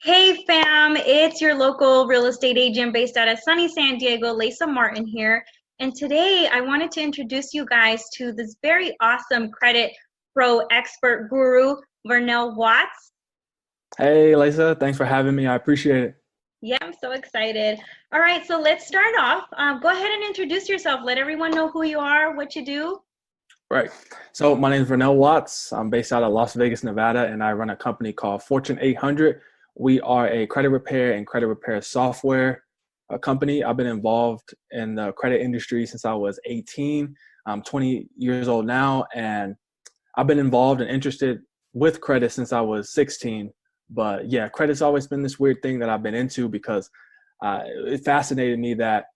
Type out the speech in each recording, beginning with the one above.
Hey fam, it's your local real estate agent based out of sunny San Diego, Leissa Martin here. And today I wanted to introduce you guys to this very awesome credit pro expert guru, Vernell Watts. Hey, Leissa, thanks for having me. I appreciate it. Yeah, I'm so excited. All right, so let's start off. Go ahead and introduce yourself. Let everyone know who you are, what you do. Right. So my name is Vernell Watts. I'm based out of Las Vegas, Nevada, and I run a company called Fortune 800. We are a credit repair and credit repair software company. I've been involved in the credit industry since I was 18. I'm 20 years old now, and I've been involved and interested with credit since I was 16. But yeah, credit's always been this weird thing that I've been into because it fascinated me that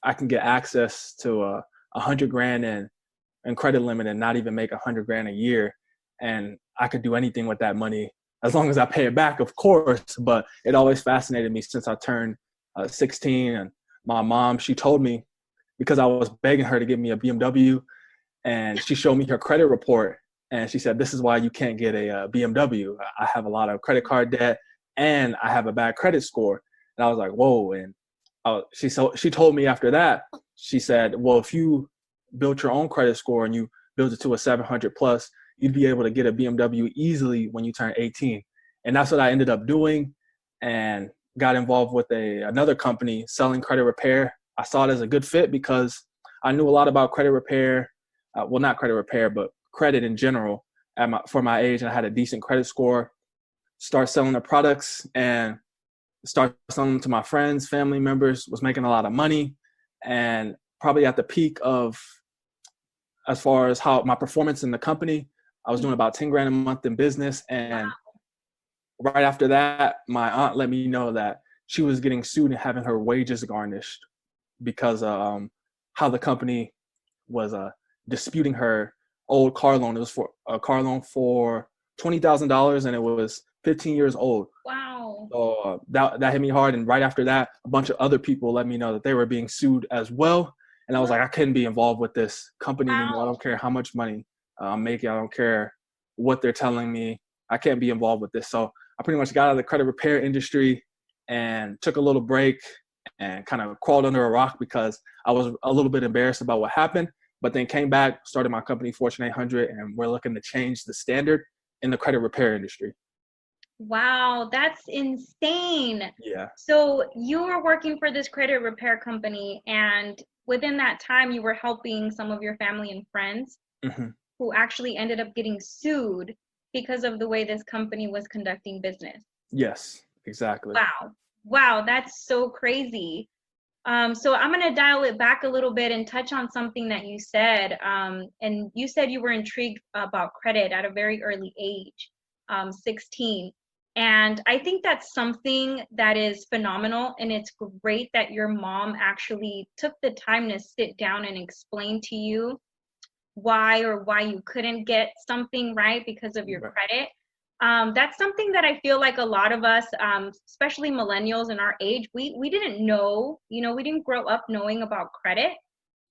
I can get access to 100 grand and credit limit and not even make 100 grand a year. And I could do anything with that money as long as I pay it back, of course. But it always fascinated me since I turned 16. And my mom, she told me, because I was begging her to give me a BMW, and she showed me her credit report. And she said, this is why you can't get a BMW. I have a lot of credit card debt and I have a bad credit score. And I was like, whoa. And she told me after that, she said, well, if you built your own credit score and you built it to a 700 plus, you'd be able to get a BMW easily when you turn 18. And that's what I ended up doing, and got involved with another company selling credit repair. I saw it as a good fit because I knew a lot about credit repair. Well, not credit repair, but credit in general for my age. And I had a decent credit score. Start selling the products and start selling them to my friends, family members, was making a lot of money. And probably at the peak of, as far as how my performance in the company, I was doing about 10 grand a month in business. And right after that, my aunt let me know that she was getting sued and having her wages garnished because how the company was disputing her old car loan. It was for a car loan for $20,000 and it was 15 years old. Wow. So that hit me hard. And right after that, a bunch of other people let me know that they were being sued as well. And I was like, I couldn't be involved with this company anymore. I don't care how much money I'm making. I don't care what they're telling me. I can't be involved with this. So I pretty much got out of the credit repair industry and took a little break and kind of crawled under a rock because I was a little bit embarrassed about what happened, but then came back, started my company, Fortune 800, and we're looking to change the standard in the credit repair industry. Wow, that's insane. Yeah. So you were working for this credit repair company, and within that time, you were helping some of your family and friends Hmm. who actually ended up getting sued because of the way this company was conducting business. Yes, exactly. Wow. Wow, that's so crazy. So I'm going to dial it back a little bit and touch on something that you said. And you said you were intrigued about credit at a very early age, 16. And I think that's something that is phenomenal. And it's great that your mom actually took the time to sit down and explain to you why you couldn't get something right because of your Right. credit. That's something that I feel like a lot of us, especially millennials in our age, we didn't know, we didn't grow up knowing about credit.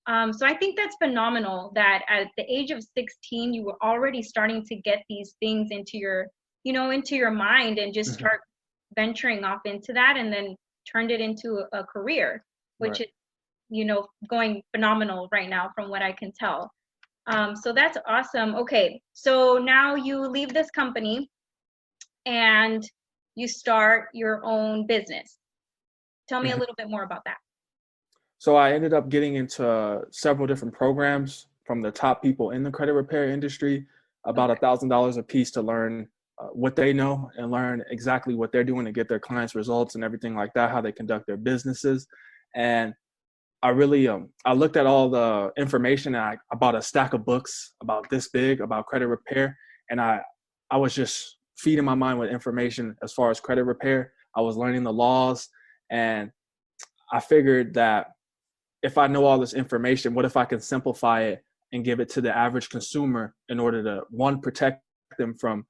So I think that's phenomenal that at the age of 16, you were already starting to get these things into into your mind and just Hmm. start venturing off into that, and then turned it into a career, which Right. is, going phenomenal right now from what I can tell. So that's awesome. Okay, so now you leave this company and you start your own business. Tell me a Mhm. little bit more about that. So I ended up getting into several different programs from the top people in the credit repair industry, about Okay. $1,000 a piece to learn what they know and learn exactly what they're doing to get their clients results and everything like that, how they conduct their businesses. And I really I looked at all the information, and I bought a stack of books about this big about credit repair, and I was just feeding my mind with information as far as credit repair. I was learning the laws, and I figured that if I know all this information, what if I can simplify it and give it to the average consumer in order to, one, protect them from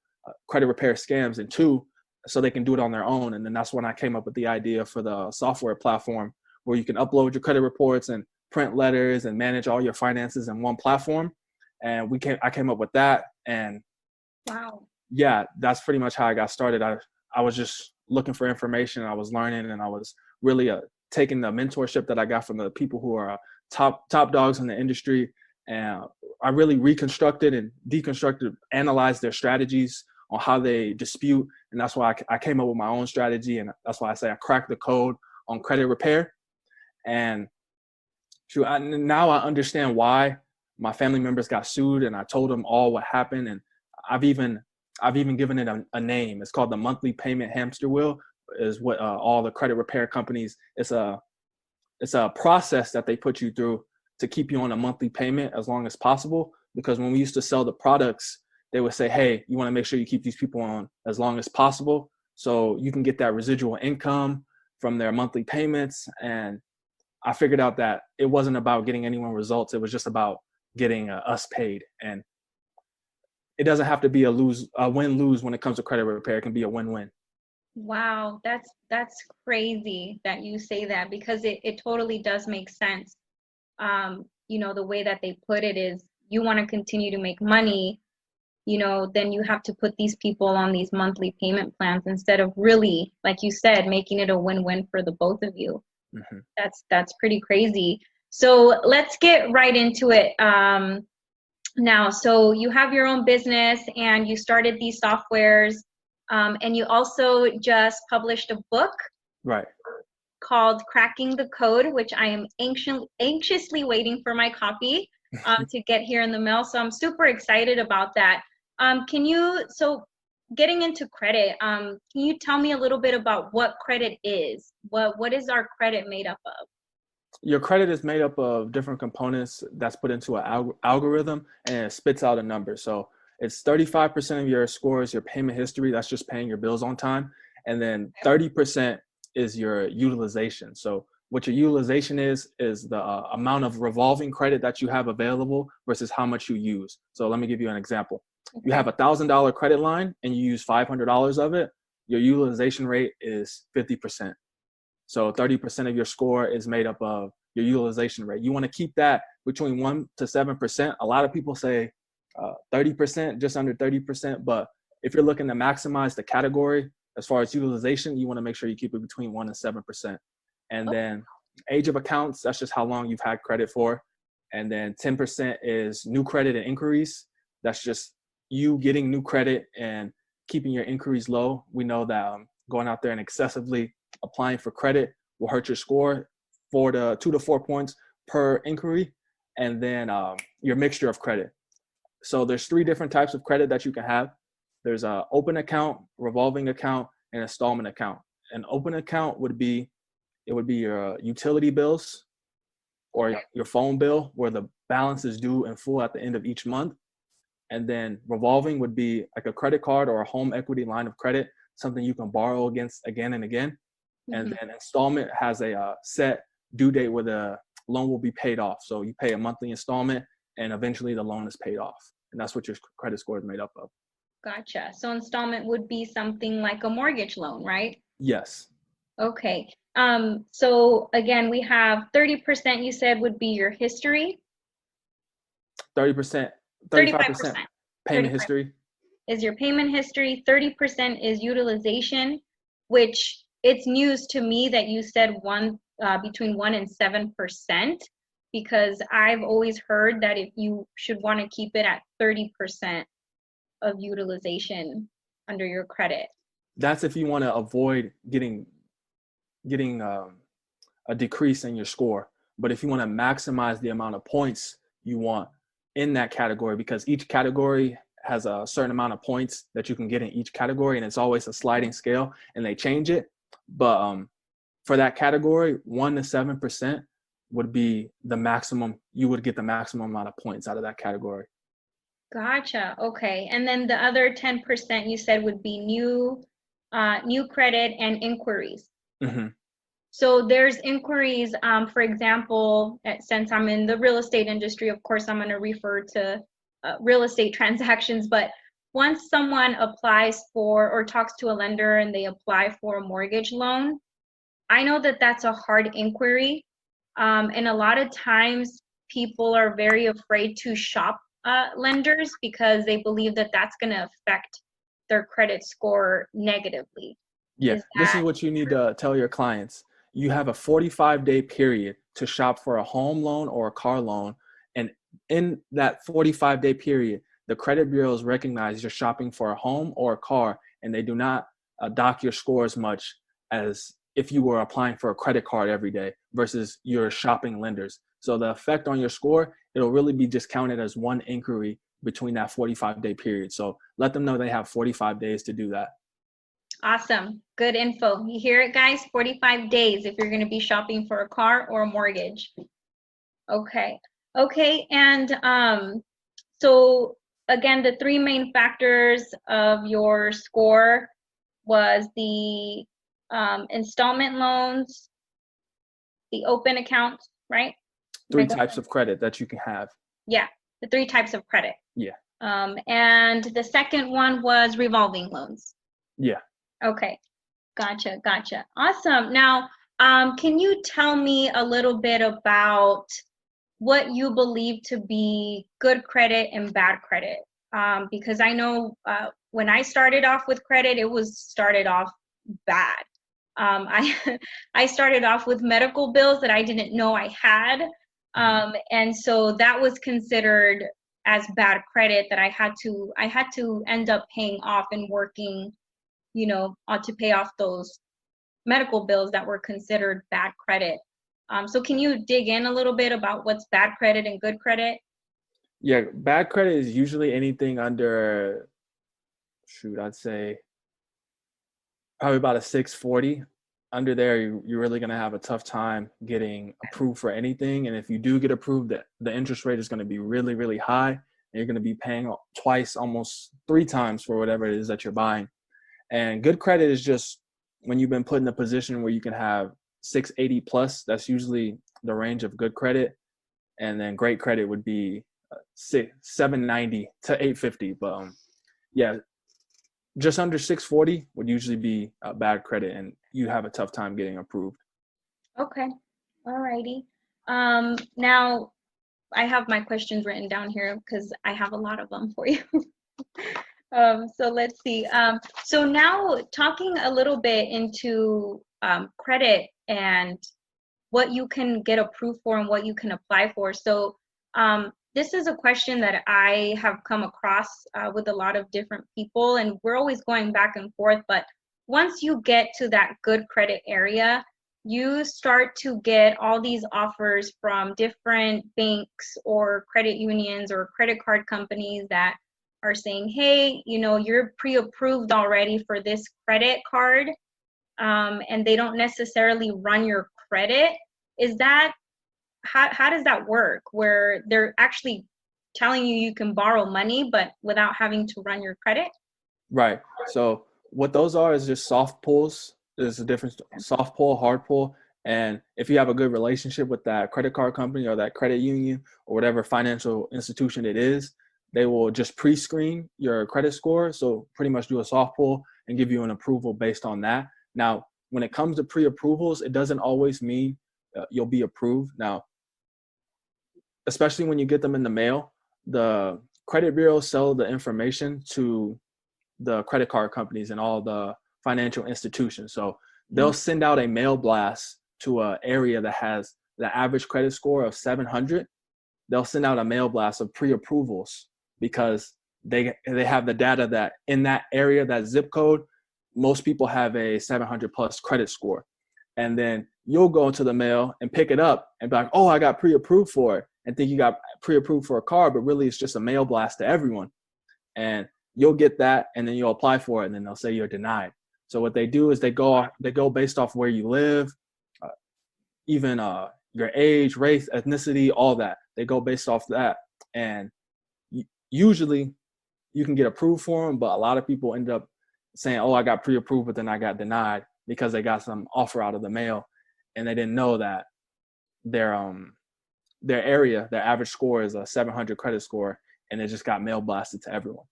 credit repair scams, and two, so they can do it on their own. And then that's when I came up with the idea for the software platform where you can upload your credit reports and print letters and manage all your finances in one platform. And I came up with that. And Wow. yeah, that's pretty much how I got started. I was just looking for information. I was learning, and I was really taking the mentorship that I got from the people who are top dogs in the industry. And I really reconstructed and deconstructed, analyzed their strategies on how they dispute. And that's why I came up with my own strategy. And that's why I say I cracked the code on credit repair. And now I understand why my family members got sued, and I told them all what happened. And I've even given it a name. It's called the monthly payment hamster wheel, is what all the credit repair companies, it's a process that they put you through to keep you on a monthly payment as long as possible. Because when we used to sell the products, they would say, hey, you want to make sure you keep these people on as long as possible so you can get that residual income from their monthly payments. And I figured out that it wasn't about getting anyone results. It was just about getting us paid. And it doesn't have to be a win-lose when it comes to credit repair. It can be a win-win. Wow, that's crazy that you say that, because it totally does make sense. The way that they put it is, you want to continue to make money, then you have to put these people on these monthly payment plans instead of really, like you said, making it a win-win for the both of you. Mm-hmm. That's pretty crazy. So let's get right into it now. So you have your own business and you started these softwares, and you also just published a book, right, called Cracking the Code, which I am anxiously waiting for my copy to get here in the mail. So I'm super excited about that. So getting into credit, can you tell me a little bit about what credit is? What is our credit made up of? Your credit is made up of different components that's put into an algorithm, and it spits out a number. So it's 35% of your score is your payment history. That's just paying your bills on time. And then 30% is your utilization. So what your utilization is the amount of revolving credit that you have available versus how much you use. So let me give you an example. Okay. You have $1,000 credit line and you use $500 of it. Your utilization rate is 50%. So 30% of your score is made up of your utilization rate. You want to keep that between 1 to 7%. A lot of people say 30%, just under 30%. But if you're looking to maximize the category as far as utilization, you want to make sure you keep it between 1 and 7%. And then age of accounts, that's just how long you've had credit for. And then 10% is new credit and inquiries. That's just you getting new credit and keeping your inquiries low. We know that going out there and excessively applying for credit will hurt your score 2 to 4 points per inquiry. And then your mixture of credit. So there's 3 different types of credit that you can have. There's an open account, revolving account, and installment account. An open account would be your utility bills or your phone bill, where the balance is due in full at the end of each month. And then revolving would be like a credit card or a home equity line of credit, something you can borrow against again and again. Mm-hmm. And then installment has a set due date where the loan will be paid off. So you pay a monthly installment and eventually the loan is paid off. And that's what your credit score is made up of. Gotcha. So installment would be something like a mortgage loan, right? Yes. Okay. So again, we have 30% you said would be your history. 35% payment history is your payment history. 30% is utilization, which it's news to me that you said between 1 and 7%, because I've always heard that if you should want to keep it at 30% of utilization under your credit. That's if you want to avoid getting a decrease in your score. But if you want to maximize the amount of points you want in that category, because each category has a certain amount of points that you can get in each category, and it's always a sliding scale and they change it. But for that category, 1 to 7% would be the maximum. You would get the maximum amount of points out of that category. Gotcha. Okay. And then the other 10% you said would be new credit and inquiries. Mm-hmm. So there's inquiries, for example, since I'm in the real estate industry, of course, I'm going to refer to real estate transactions. But once someone applies for or talks to a lender and they apply for a mortgage loan, I know that that's a hard inquiry. And a lot of times people are very afraid to shop lenders because they believe that that's going to affect their credit score negatively. Yeah, Is this is that what you need true? to tell your clients. You have a 45-day period to shop for a home loan or a car loan. And in that 45-day period, the credit bureaus recognize you're shopping for a home or a car, and they do not dock your score as much as if you were applying for a credit card every day versus your shopping lenders. So the effect on your score, it'll really be just counted as one inquiry between that 45-day period. So let them know they have 45 days to do that. Awesome. Good info. You hear it, guys? 45 days if you're going to be shopping for a car or a mortgage. Okay. Okay. And so again, the three main factors of your score was the installment loans, the open accounts, right? Am I Three going types right? of credit that you can have. Yeah, the three types of credit. Yeah. And the second one was revolving loans. Yeah. Okay. Gotcha, gotcha. Awesome. Now, can you tell me a little bit about what you believe to be good credit and bad credit? Because I know when I started off with credit, it was started off bad. I I started off with medical bills that I didn't know I had, and so that was considered as bad credit that I had to end up paying off and working, to pay off those medical bills that were considered bad credit. So can you dig in a little bit about what's bad credit and good credit? Yeah. Bad credit is usually anything under, shoot, I'd say probably about a 640. Under there, you're really going to have a tough time getting approved for anything. And if you do get approved, the interest rate is going to be really, really high. And you're going to be paying twice, almost three times for whatever it is that you're buying. And good credit is just when you've been put in a position where you can have 680 plus. That's usually the range of good credit. And then great credit would be 790 to 850. But yeah, just under 640 would usually be a bad credit, and you have a tough time getting approved. Okay, alrighty. Now I have my questions written down here because I have a lot of them for you. So let's see. So now talking a little bit into credit and what you can get approved for and what you can apply for. So this is a question that I have come across with a lot of different people, and we're always going back and forth. But once you get to that good credit area, you start to get all these offers from different banks or credit unions or credit card companies that are saying, hey, you're pre-approved already for this credit card, and they don't necessarily run your credit. Is that how does that work, where they're actually telling you you can borrow money but without having to run your credit? Right. So what those are is just soft pulls. There's a difference: soft pull, hard pull. And if you have a good relationship with that credit card company or that credit union or whatever financial institution it is, they will just pre-screen your credit score. So pretty much do a soft pull and give you an approval based on that. Now, when it comes to pre-approvals, it doesn't always mean you'll be approved. Now, especially when you get them in the mail, the credit bureaus sell the information to the credit card companies and all the financial institutions. So they'll send out a mail blast to an area that has the average credit score of 700. They'll send out a mail blast of pre-approvals because they have the data that in that area, that zip code, most people have a 700 plus credit score. And then you'll go into the mail and pick it up and be like, oh, I got pre-approved for it, and think you got pre-approved for a car, but really it's just a mail blast to everyone. And you'll get that, and then you'll apply for it, and then they'll say you're denied. So what they do is they go based off where you live, even your age, race, ethnicity, all that. They go based off that, and usually you can get approved for them, but a lot of people end up saying, oh, I got pre-approved, but then I got denied because they got some offer out of the mail, and they didn't know that their area, their average score is a 700 credit score, and it just got mail blasted to everyone.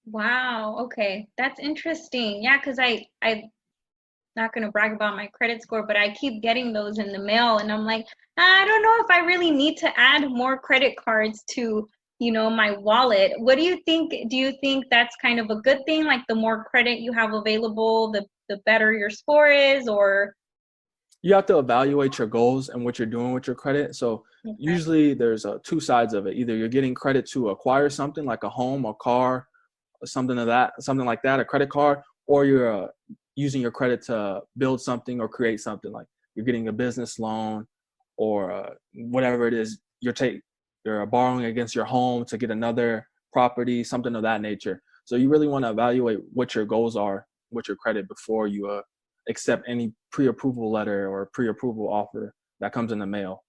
Wow, okay, that's interesting. Yeah, because I'm not going to brag about my credit score, but I keep getting those in the mail, and I'm like, I don't know if I really need to add more credit cards to my wallet. What do you think? Do you think that's kind of a good thing? Like the more credit you have available, the better your score is, or? You have to evaluate your goals and what you're doing with your credit. So Okay. usually there's two sides of it. Either you're getting credit to acquire something like a home, a car, or something like that, a credit card, or you're using your credit to build something or create something, like you're getting a business loan or whatever it is you're borrowing against your home to get another property, something of that nature. So you really want to evaluate what your goals are with your credit before you accept any pre-approval letter or pre-approval offer that comes in the mail.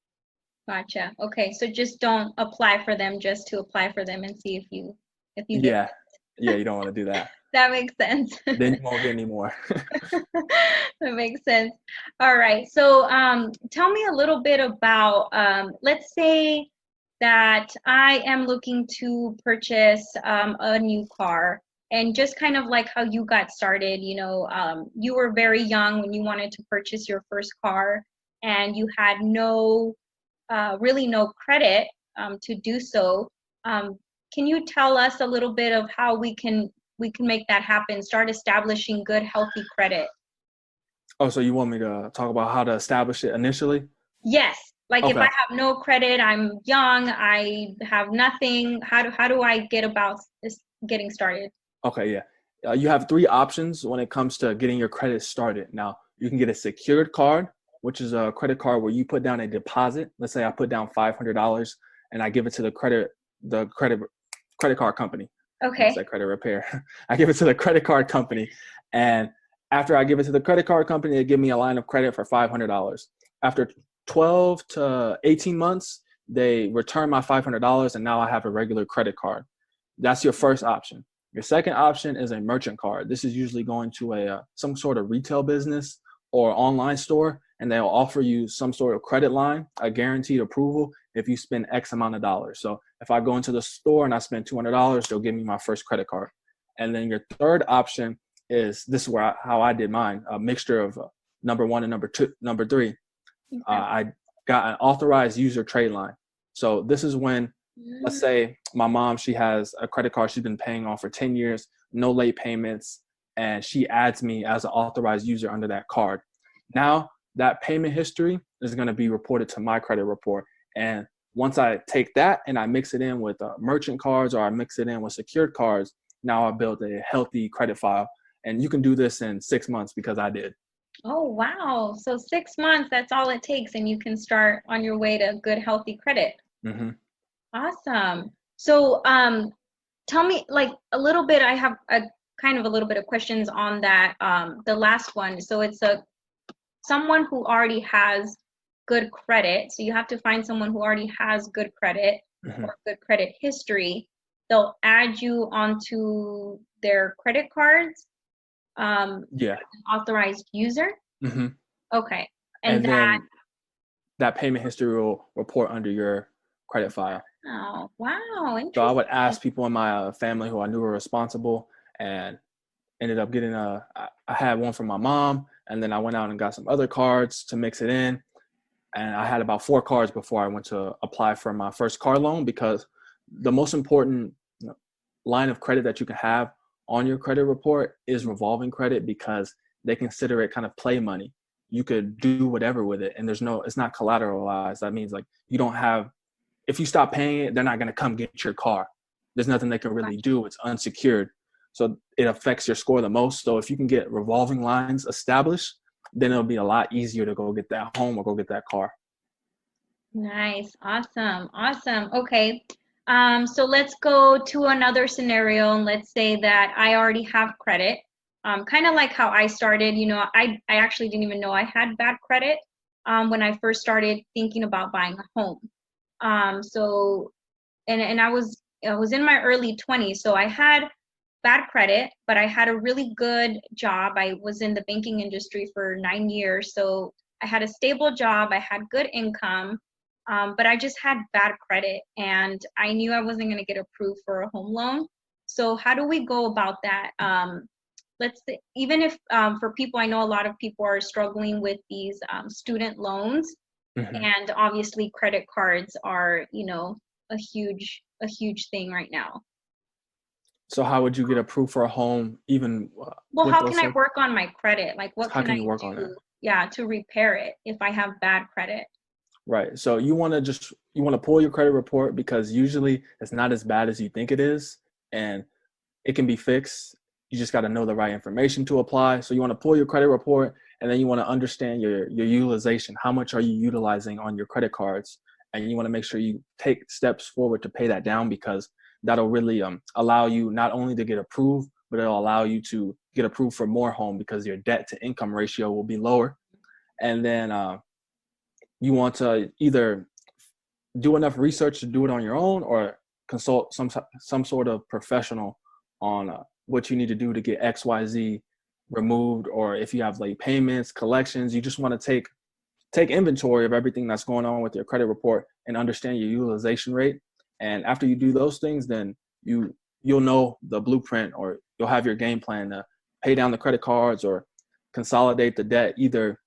Gotcha. Okay, so just don't apply for them just to apply for them and see if you get Yeah. Yeah, you don't want to do that. that makes sense. Then you won't get any more. That makes sense. All right. So tell me a little bit about, let's say that I am looking to purchase a new car, and just kind of like how you got started, you were very young when you wanted to purchase your first car, and you had really no credit to do so. Can you tell us a little bit of how we can make that happen, start establishing good, healthy credit? Oh, so you want me to talk about how to establish it initially? Yes. Like if I Okay. have no credit, I'm young, I have nothing, how do I get about this getting started? Okay, yeah. You have three options when it comes to getting your credit started. Now, you can get a secured card, which is a credit card where you put down a deposit. Let's say I put down $500 and I give it to the credit card company. Almost Okay. said credit repair. I give it to the credit card company, and after I give it to the credit card company, they give me a line of credit for $500. After 12 to 18 months, they return my $500, and now I have a regular credit card. That's your first option. Your second option is a merchant card. This is usually going to some sort of retail business or online store, and they'll offer you some sort of credit line, a guaranteed approval if you spend X amount of dollars. So if I go into the store and I spend $200, they'll give me my first credit card. And then your third option is, this is how I did mine, a mixture of number one and number three. Okay. I got an authorized user trade line. So this is when, let's say my mom, she has a credit card she's been paying on for 10 years, no late payments, and she adds me as an authorized user under that card. Now that payment history is going to be reported to my credit report. And once I take that and I mix it in with merchant cards, or I mix it in with secured cards, now I build a healthy credit file. And you can do this in 6 months, because I did. Oh, wow. So 6 months, that's all it takes, and you can start on your way to good, healthy credit. Mm-hmm. Awesome. So tell me like a little bit, I have a kind of a little bit of questions on that, the last one. So it's someone who already has good credit. So you have to find someone who already has good credit Mm-hmm. or good credit history. They'll add you onto their credit cards, Yeah. authorized user. Mm-hmm. Okay. And And that, then that payment history will report under your credit file. oh, wow, So I interesting. would ask people in my family who I knew were responsible, and ended up getting I had one from my mom, and then I went out and got some other cards to mix it in. And I had about 4 cards before I went to apply for my first car loan, because the most important line of credit that you can have on your credit report is revolving credit, because they consider it kind of play money. You could do whatever with it, and it's not collateralized. That means like you don't have, if you stop paying it, they're not going to come get your car. There's nothing they can really do. It's unsecured. So it affects your score the most. So if you can get revolving lines established, then it'll be a lot easier to go get that home or go get that car. Nice. Awesome. Awesome. Okay. So let's go to another scenario, and let's say that I already have credit. Kind of like how I started, I actually didn't even know I had bad credit when I first started thinking about buying a home. So and I was in my early 20s, so I had bad credit, but I had a really good job. I was in the banking industry for 9 years, so I had a stable job, I had good income, but I just had bad credit, and I knew I wasn't going to get approved for a home loan. So how do we go about that? Let's say, even if for people, I know a lot of people are struggling with these student loans, Mm-hmm. and obviously credit cards are, a huge thing right now. So how would you get approved for a home even Well, with how those can I work on my credit? Like, what how can can I you work on that? do, yeah, to repair it if I have bad credit? Right. So you want to pull your credit report because usually it's not as bad as you think it is, and it can be fixed. You just got to know the right information to apply. So you want to pull your credit report, and then you want to understand your utilization. How much are you utilizing on your credit cards? And you want to make sure you take steps forward to pay that down, because that'll really allow you not only to get approved, but it'll allow you to get approved for more home because your debt to income ratio will be lower. And then you want to either do enough research to do it on your own, or consult some sort of professional on what you need to do to get XYZ removed. Or if you have late payments, collections, you just want to take inventory of everything that's going on with your credit report and understand your utilization rate. And after you do those things, then you'll know the blueprint, or you'll have your game plan to pay down the credit cards or consolidate the debt. Either,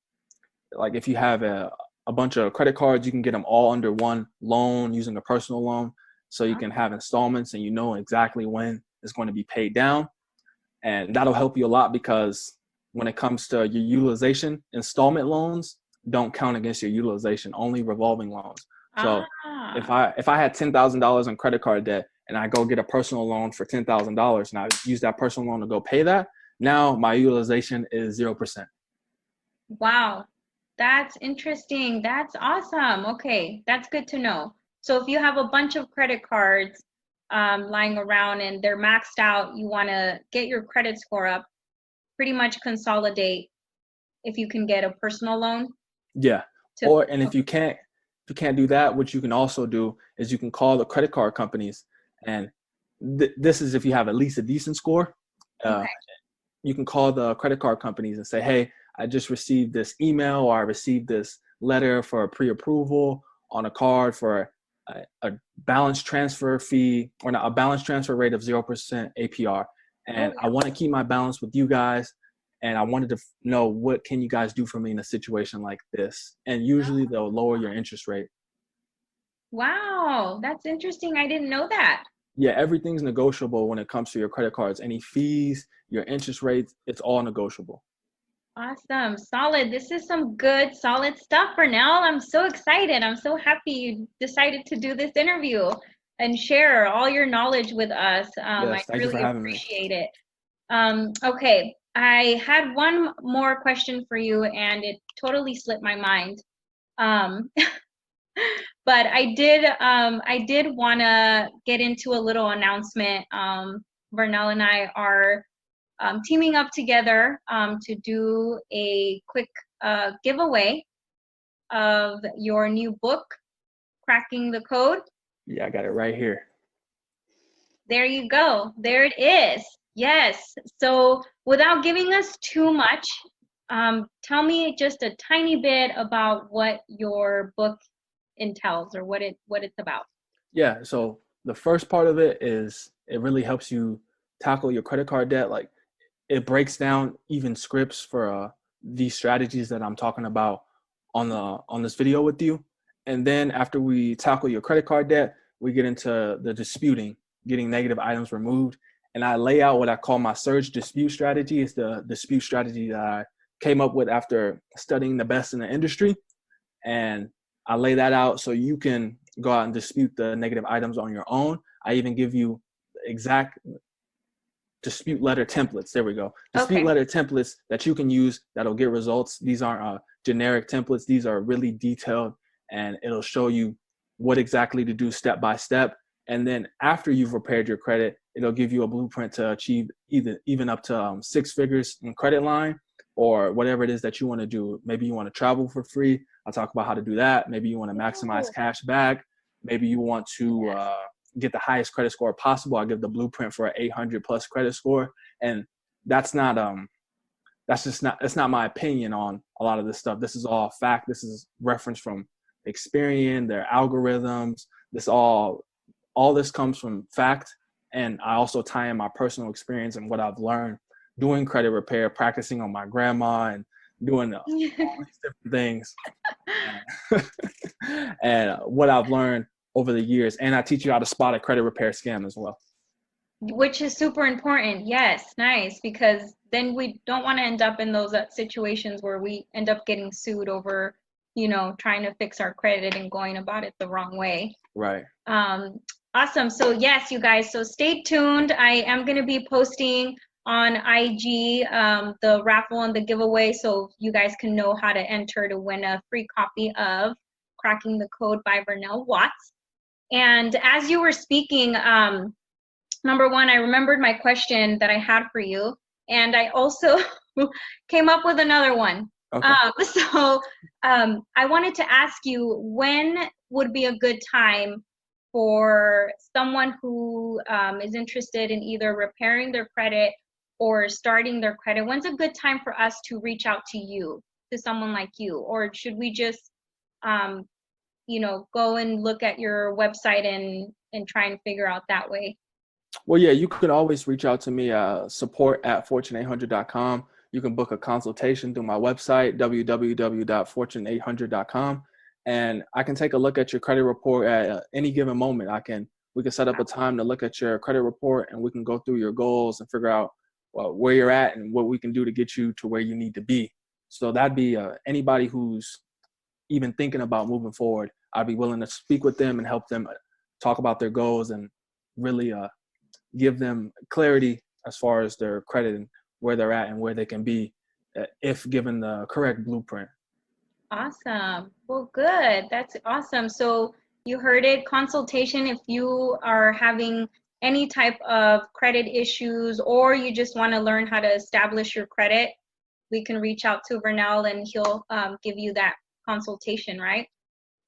like, if you have a bunch of credit cards, you can get them all under one loan using a personal loan, so you can have installments and you know exactly when it's going to be paid down. And that'll help you a lot, because when it comes to your utilization, installment loans don't count against your utilization, only revolving loans. So if Ah, I had $10,000 on credit card debt and I go get a personal loan for $10,000 and I use that personal loan to go pay that, now my utilization is 0%. wow. That's interesting. That's awesome. Okay, that's good to know. So if you have a bunch of credit cards lying around and they're maxed out, you want to get your credit score up, pretty much consolidate if you can get a personal loan Yeah. to, Or, and if you can't do that, what you can also do is you can call the credit card companies, and this is if you have at least a decent score. Uh, okay. you can call the credit card companies and say, hey, I just received this email, or I received this letter for a pre-approval on a card for a balance transfer fee, or not, a balance transfer rate of 0% APR. Oh And I yeah. want to keep my balance with you guys. And I wanted to know, what can you guys do for me in a situation like this? And usually they'll lower your interest rate. Wow, that's interesting. I didn't know that. Yeah, everything's negotiable when it comes to your credit cards. Any fees, your interest rates, it's all negotiable. Awesome. Solid. This is some good, solid stuff for now. I'm so excited. I'm so happy you decided to do this interview and share all your knowledge with us. I Yes, thank you for really having me. appreciate it. Okay, I had one more question for you, and it totally slipped my mind. Um, but I did want to get into a little announcement. Vernell and I are teaming up together to do a quick giveaway of your new book, Cracking the Code. Yeah, I got it right here. There you go. There it is. Yes. So without giving us too much, tell me just a tiny bit about what your book entails, or what it's about. Yeah, so the first part of it is it really helps you tackle your credit card debt. Like, it breaks down even scripts for these strategies that I'm talking about on this video with you. And then after we tackle your credit card debt, we get into the disputing, getting negative items removed. And I lay out what I call my surge dispute strategy. It's the dispute strategy that I came up with after studying the best in the industry. And I lay that out so you can go out and dispute the negative items on your own. I even give you exact dispute letter templates. There we go. Dispute Okay. letter templates that you can use that'll get results. These aren't generic templates. These are really detailed, and it'll show you what exactly to do step by step. And then after you've repaired your credit, it'll give you a blueprint to achieve even up to 6 figures in credit line, or whatever it is that you want to do. Maybe you want to travel for free. I'll talk about how to do that. Maybe you want to maximize Ooh, cash back. Maybe you want to yes. get the highest credit score possible. I give the blueprint for an 800 plus credit score. And that's not that's not my opinion on a lot of this stuff. This is all fact. This is reference from Experian, their algorithms. All this comes from fact. And I also tie in my personal experience and what I've learned doing credit repair, practicing on my grandma, and doing all these different things, and what I've learned over the years. And I teach you how to spot a credit repair scam as well. which is super important. Yes, nice, because then we don't want to end up in those situations where we end up getting sued over, trying to fix our credit and going about it the wrong way. Right. Um, awesome. So yes, you guys, so stay tuned. I am going to be posting on IG the raffle and the giveaway, so you guys can know how to enter to win a free copy of Cracking the Code by Vernell Watts. And as you were speaking, number one, I remembered my question that I had for you, and I also came up with another one. Okay. I wanted to ask you, when would be a good time for someone who is interested in either repairing their credit or starting their credit? When's a good time for us to reach out to you, to someone like you? Or should we just, go and look at your website and try and figure out that way? Well, yeah, you can always reach out to me, support@fortune800.com. You can book a consultation through my website, www.fortune800.com. And I can take a look at your credit report at any given moment. We can set up a time to look at your credit report, and we can go through your goals and figure out where you're at and what we can do to get you to where you need to be. So that'd be anybody who's even thinking about moving forward. I'd be willing to speak with them and help them talk about their goals and really give them clarity as far as their credit and where they're at and where they can be if given the correct blueprint. Awesome. Well, good. That's awesome. So you heard it, consultation. If you are having any type of credit issues, or you just want to learn how to establish your credit, we can reach out to Vernell and he'll give you that consultation, right?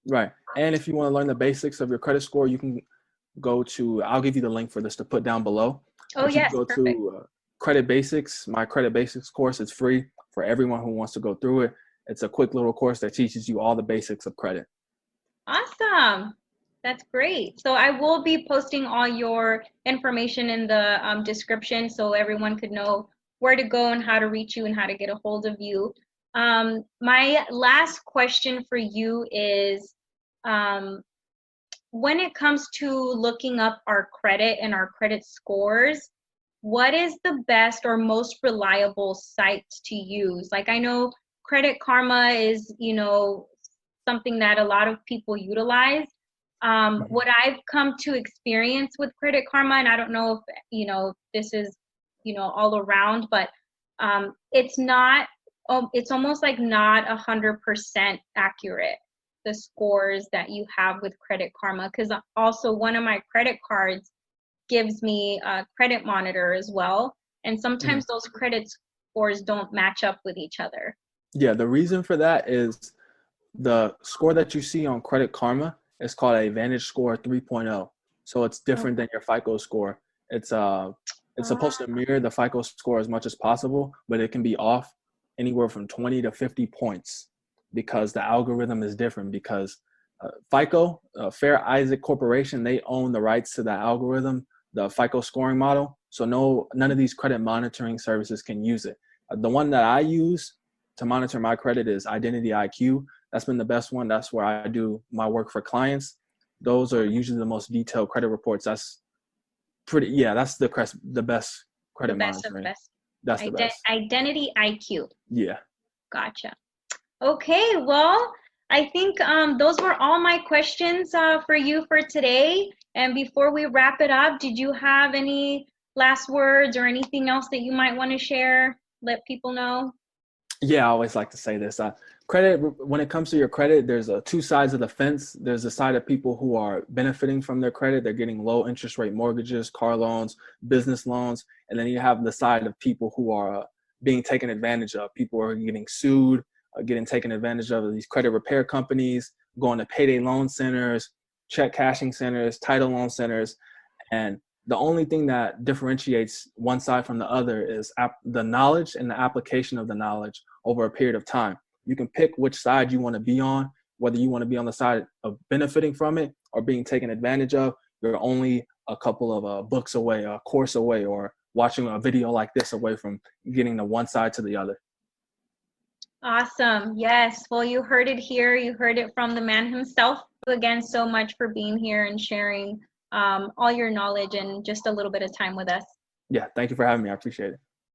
Right. And if you want to learn the basics of your credit score, you can I'll give you the link for this to put down below. Oh, but you yes, can go perfect. to Credit Basics. My Credit Basics course is free for everyone who wants to go through it. It's a quick little course that teaches you all the basics of credit. Awesome. That's great. So I will be posting all your information in the description so everyone could know where to go and how to reach you and how to get a hold of you. My last question for you is, when it comes to looking up our credit and our credit scores, what is the best or most reliable site to use? Like, I know Credit Karma is, something that a lot of people utilize. What I've come to experience with Credit Karma, and I don't know if, this is, all around, but it's not, it's almost like not 100% accurate, the scores that you have with Credit Karma, because also one of my credit cards gives me a credit monitor as well, and sometimes those credit scores don't match up with each other. Yeah, the reason for that is the score that you see on Credit Karma is called a Vantage Score 3.0. So it's different than your FICO score. It's supposed to mirror the FICO score as much as possible, but it can be off anywhere from 20 to 50 points because the algorithm is different. Because FICO, Fair Isaac Corporation, they own the rights to the algorithm, the FICO scoring model. So none of these credit monitoring services can use it. The one that I use to monitor my credit is Identity IQ. That's been the best one. That's where I do my work for clients. Those are usually the most detailed credit reports. That's that's the best credit monitoring. That's the best. Identity IQ. Yeah. Gotcha. Okay, well, I think those were all my questions for you for today. And before we wrap it up, did you have any last words or anything else that you might want to share? Let people know? Yeah, I always like to say this. Credit, when it comes to your credit, there's two sides of the fence. There's the side of people who are benefiting from their credit. They're getting low interest rate mortgages, car loans, business loans. And then you have the side of people who are being taken advantage of. People are getting sued, getting taken advantage of these credit repair companies, going to payday loan centers, check cashing centers, title loan centers. And the only thing that differentiates one side from the other is the knowledge and the application of the knowledge over a period of time. You can pick which side you want to be on, whether you want to be on the side of benefiting from it or being taken advantage of. You're only a couple of books away, a course away, or watching a video like this away from getting the one side to the other. Awesome. Yes. Well, you heard it here. You heard it from the man himself. Again, so much for being here and sharing all your knowledge and just a little bit of time with us. Yeah, thank you for having me. I appreciate it.